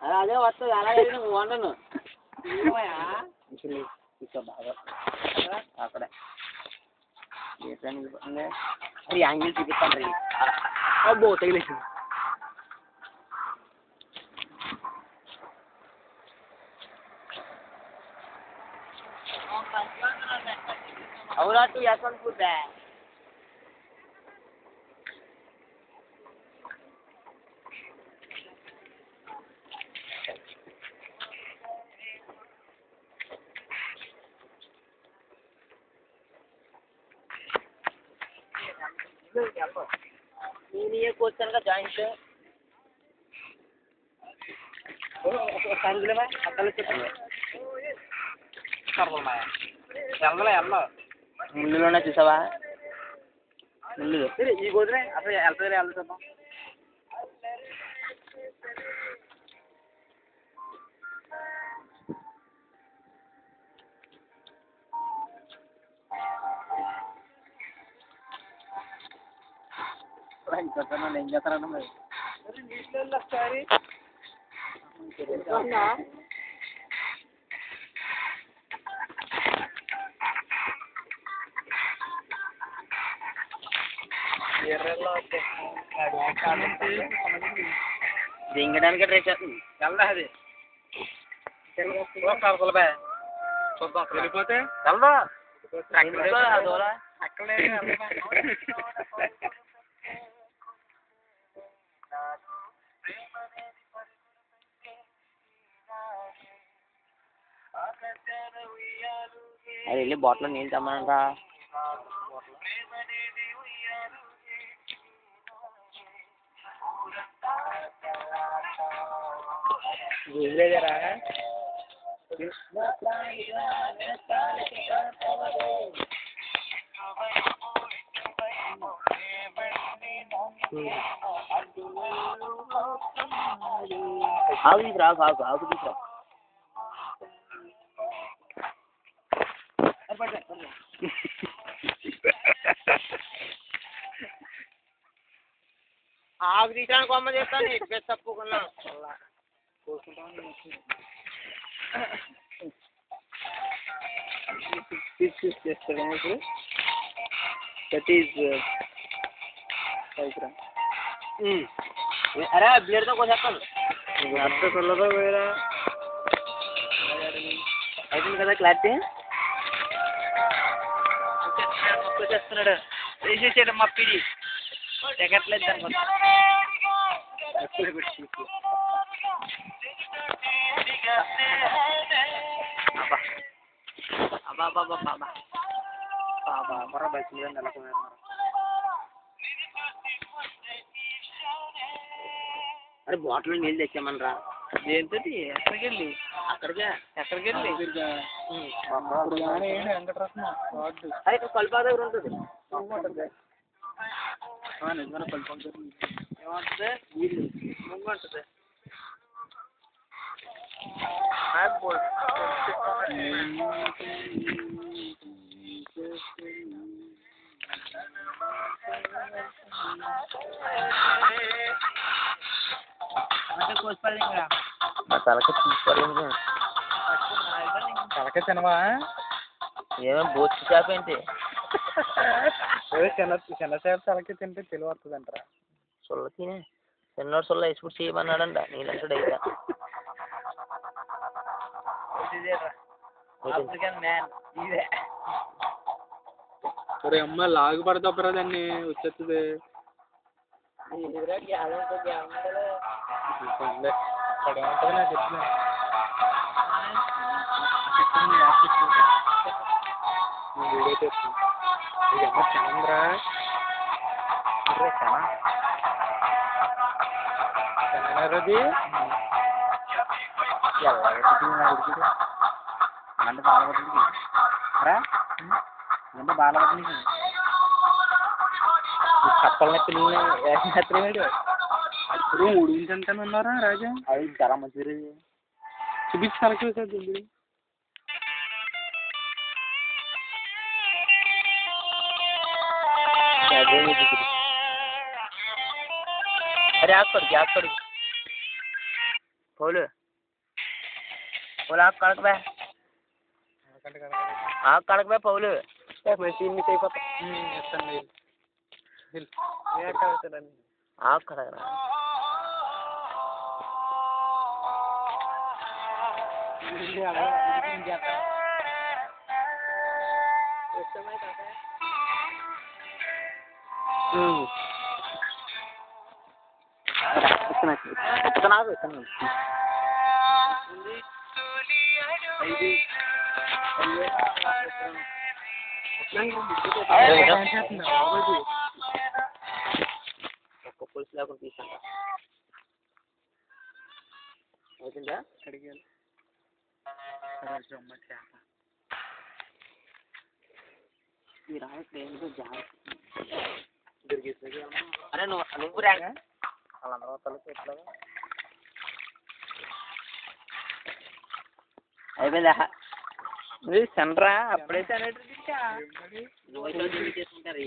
అదే వస్తుంది అలాగే నువ్వు వండను బాగా అక్కడే యాంగిల్ చూపిస్తాను రీ అబ్బో తగిలేసి అవునా టూ యశ్వంతపూర్ బ్యా నేను ఏ కూర్చానుగా జాయింట్ సందులేమా అక్కలు చెప్పండి ముళ్ళులోనే చూసావా ముళ్ళు ఈ కూతురే అసలు వెళ్తుంది వెళ్తాం ఏం చేస్తారన్న మరి నీళ్ళు ఒకసారి దింగడానికి ట్రై చేస్తుంది వెళ్దా అది కలపలబే చూద్దాం వెళ్ళిపోతే వెళ్దా అక్కడే అది వెళ్ళి బాటిల్లో నీళ్ళు తెమ్మంటా లేదరా ఆగు తీసురా ఆగు ఆగు తీసురా ఆగు తీసాను కొమ్మ చేస్తాను ఇటుకే తప్పుకున్నా చేస్తాను ఇప్పుడు దట్ ఈజ్ అరే బ్లేడ్తో కోసేస్తాను అత్త చల్లదో వేరా అయిపోయింది కదా క్లారిటీ చేస్తున్నాడు వేసేసాడు మా పిడి ఎగట్లేదు దాని అబ్బా బాబా బయట నెలకొన్నారు అరే బాటిల్ నీళ్ళు తెచ్చామనరా దేంతో ఎక్కడికి వెళ్ళి ఎక్కడికి వెళ్ళి అది కల్పా దగ్గర ఉంటుంది నిజమైన కల్పం ఏమంటుంది వీళ్ళు ముందు ఉంటుంది తలకి తీసుకోలేదు తలకి తినవా ఏమో బొచ్చు చేప ఏంటి చిన్న చిన్న చేప తలకి తింటే తెలివి వస్తుంది అంటారా సొల్ల తినే చిన్నోడు సొల్ల వేసుకుని చేయమన్నాడంట నీళ్ళంటాడు అయితే ఒరే అమ్మ లాగు పడతాపరా దాన్ని వచ్చేస్తుంది ఉంటుంది నాకు వీడియో చేస్తాను అమ్మ చంద్రా చంద్రది అంటే బాలపడుతుంది అంటే బాలపడుతుంది కప్పల పిల్లలు ఉడికించంటానున్నారా రాజా అది చాలా మంచిది చూపించి కలెక్ట్ చేసేది अरे आप कर పౌలు పౌలు ఆకు కడకబే ఆకు కడకబే పౌలు మెషిన్ మిస్ అయిపోతా ఆకు కడగరా ఒక్క పులుసు లేకుండా తీసాను అవుతుందా కడిగాలి అరే నువ్వు రాగా వాళ్ళందరూ తలకి ఎట్లాగా అయిపోయిందా ఇది సెంటరా అప్పుడే చేసుకుంటారు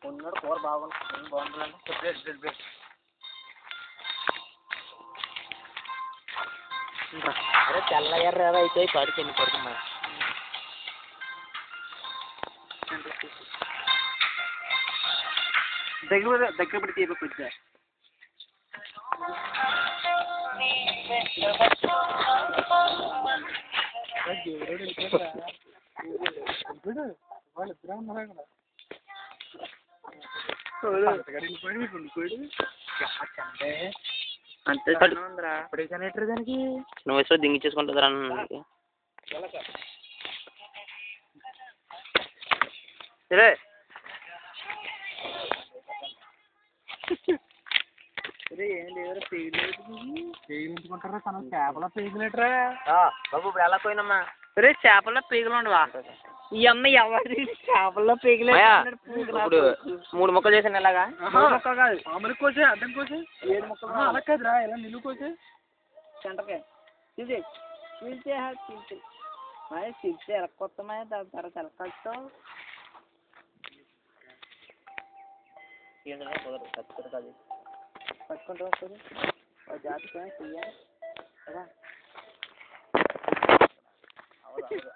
ఉన్నాడు కూర బాగుంటుంది అరే తెల్ల ఎర్ర అయితే పడుతుంది పడుతున్నా దగ్గర పడి తీపకొచ్చా అంతే దానికి నువ్వు వయసులో దింగిచ్చేసుకుంటుందిరా సరే ఏం లేదురా పేగులుంటుకుంటారా తన చేపల పేగులేటరా బాబు ఇప్పుడు ఎలా పోయినమ్మా సరే చేపల్లో పేగులు ఉండవా ఈ అమ్మ ఎవరి చేపల్లో పేగులే ఇప్పుడు 3 ముక్కలు చేసాను ఎలాగా ముక్కలు కాదు మామూలు కోసే అడ్డం కోసే 7 ముక్కలు అలా కాదురా ఇలా నిలువు కోసే సెంటర్కే చీల్చే చీల్చే మరి చీల్చే ఎలక్కొత్తమా దాని తర్వాత ఎలక్కలుస్తావు కుదరదు పట్టుకుంటూ వస్తుంది జాతిగా చెయ్యాలి కదా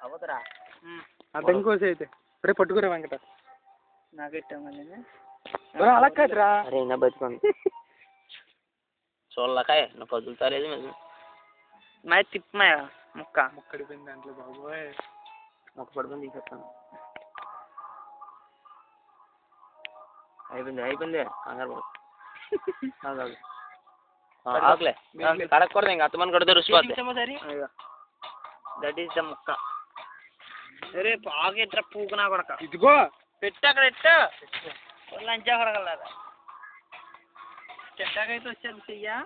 అవతరా అడ్డం కోసే అయితే రేపు పట్టుకురా వెంకట నాకు ఇట్టాను అలా కాదురా అరే నా బతుకుంది చూడలేకాయ నా కదులుతాలేదు మా తిప్పమాయ ముక్క పడిపోయింది దాంట్లో బాబోయ్ ముక్క పడిపోయింది తీసేస్తాను అయిపోయింది కంగారు ఆకులే కడగకూడదు ఇంకా అత్తమని కడితే రుచిపోతుంది దట్ ఈస్ ద ముక్క రేపు ఆకు ఎట్లా పూకునా కొడక ఇదిగో పెట్టు అక్కడ ఎట్టు లంచా కొడగలరా చెట్టాకైతే వచ్చేది చెయ్యా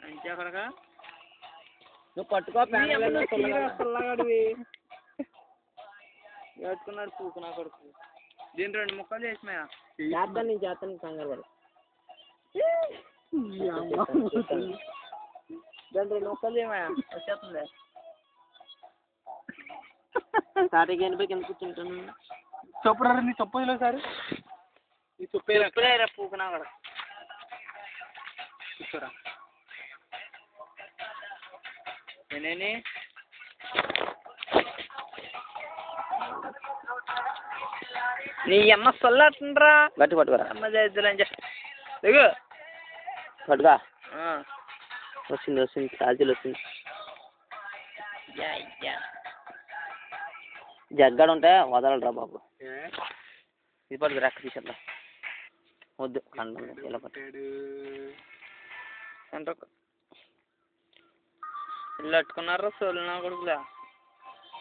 లంచా కొడక నువ్వు పట్టుకో పిల్లగాడివి కట్టుకున్నాడు పూకునా కొడుకు దీని 2 ముక్కలు చేసినాయా చేస్తాను కంగారు పడు దాని 2 ముక్కలు చేయమా వచ్చేస్తుంది స్టార్టింగ్ ఎనిపోయి కింద కూర్చుంటాను చొప్పురా నీ చొప్పులో సార్ ఈ చొప్పేరా పూకునా కూడా కూర్చోరా నేనేని నీ అమ్మ సొల్లట్రా గట్టి పట్టుకోరా అమ్మ చేద్దులని దిగు పట్టుగా వచ్చింది ఛార్జీలు వచ్చింది జగ్గాడు ఉంటే వదలరా బాబు ఇది పడుతుంది రెక్క తీసేద్దాం వద్దు కండం ఇలా పట్టాడు ఇల్లు పట్టుకున్నారా సొల్లు నా కొడుకులా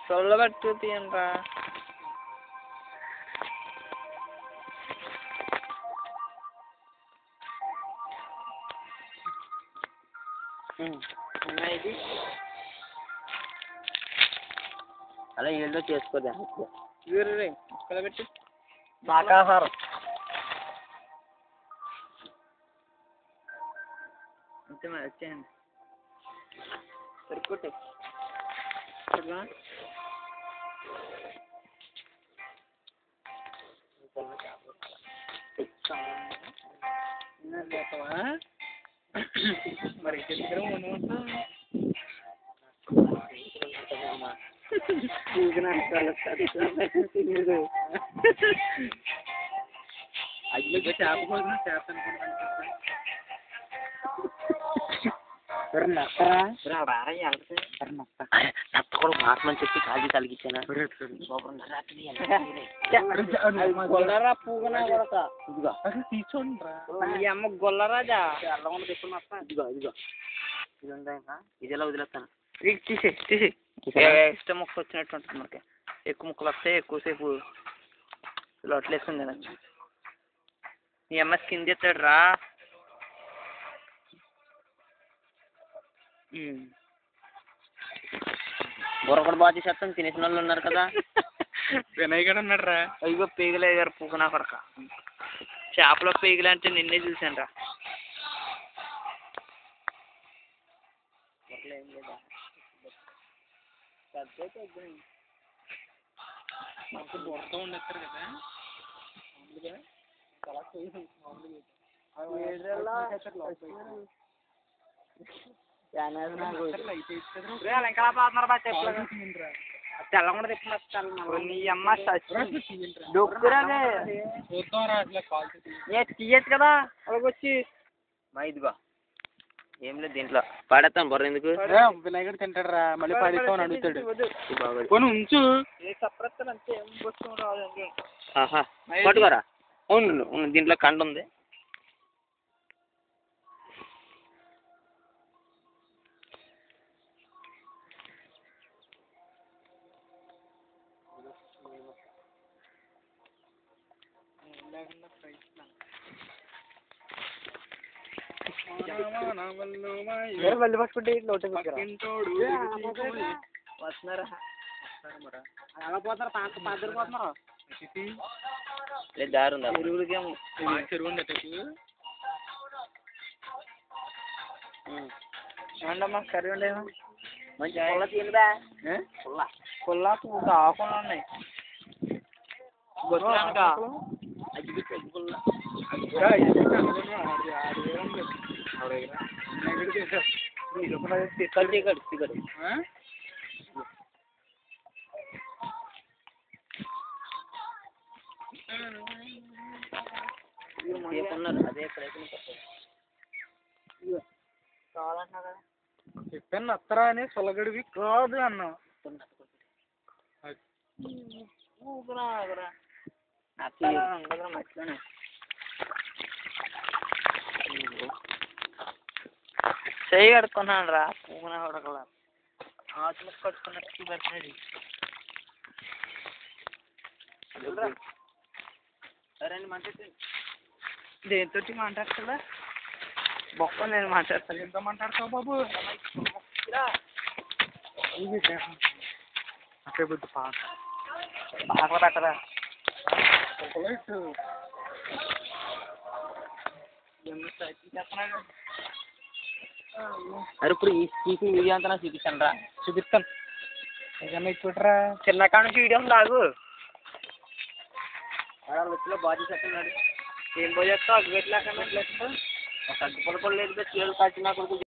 సొల్ల పట్టు తీయండ్రా ఇది అలా ఏదో చేసుకోదా ఇక్కడ పెట్టి శాకాహారం అంతే మరి వచ్చేయండి సరికొట్టే మరి అయ్యో చేప కోసం చేప కూడా మాటమని చెప్పి కాజీ కలిగించాను గొల్లరా పూగనా కొడక తీసుకోండి ఈ అమ్మ గొల్లరాజా ఇదిగో ఇదిగో ఇది ఎలా వదిలేస్తాను తీసి ఇష్టం ముక్క వచ్చినట్టు ఉంటుంది మనకి ఎక్కువ ముక్కలు వస్తాయి ఎక్కువసేపు లోట్లు వేసుకుని తినచ్చు ఈ అమ్మ స్కిన్ తెస్తాడు రా బుర్ర కూడా బాగా చేసేస్తాం తినేసిన వాళ్ళు ఉన్నారు కదా వినయ్ గడు ఉన్నాడు రా అయ్యో పేగలే గారు పూకనా కొడక చేపలో పేగలు అంటే నిన్నే చూసాను రా బుర్రతో ఉండేస్తారు కదా తెల్ల కూడా తెప్పిస్తారు నీ అమ్మ తీయచ్చు కదా అలాగొచ్చి మా ఇదిగో ఏం లేదు దీంట్లో పాడేస్తాను బుర్ర ఎందుకు వినాయకుడు తింటాడు రా మళ్ళీ పడేస్తామని అడుగుతాడు కొని ఉంచు ఆహా పట్టుకోరా అవును దీంట్లో కండ ఉంది మళ్ళీ పట్టుకుంటే వస్తున్నారా అలా పోతారు పాదరు పోతున్నారు లేదు దారి ఉందా చెరువులకేమో చెరువు ఉంది ఏమండమ్మా కర్రీ ఉండేమో మంచి పుల్ల తీయలేదా పుల్ల ఆకులు ఉన్నాయి అదే కావాలన్నా కదా చెప్పాను అత్తరా అని సొలగడివి కాదు అన్నా మర్చిపోయినా చెయ్యి కడుక్కున్నాను రా పూనా ఉడకలా ఆకులు కట్టుకున్నట్టు పెట్టినది సరే అండి మాట్లాడుతుంది దేంతో మాట్లాడుతుందా బొక్క నేను మాట్లాడతాను ఎంత మాట్లాడతావు బాబు అక్కడ బుద్ధి పాక పెట్టరా అరే ఇప్పుడు ఈ స్పీకింగ్ వీడియో అంతా నాకు చూపిస్తాను రా చూపిస్తాను ఏదన్నా చూడరా చిన్నకాడ నుంచి వీడియో లాగు వచ్చిలో బాగా చేస్తున్నాడు ఏం పోయి చేస్తావు అగ్గు పెట్టలేకుండా తగ్గిపడలేదు చీరలు కాల్చిన కొడుకు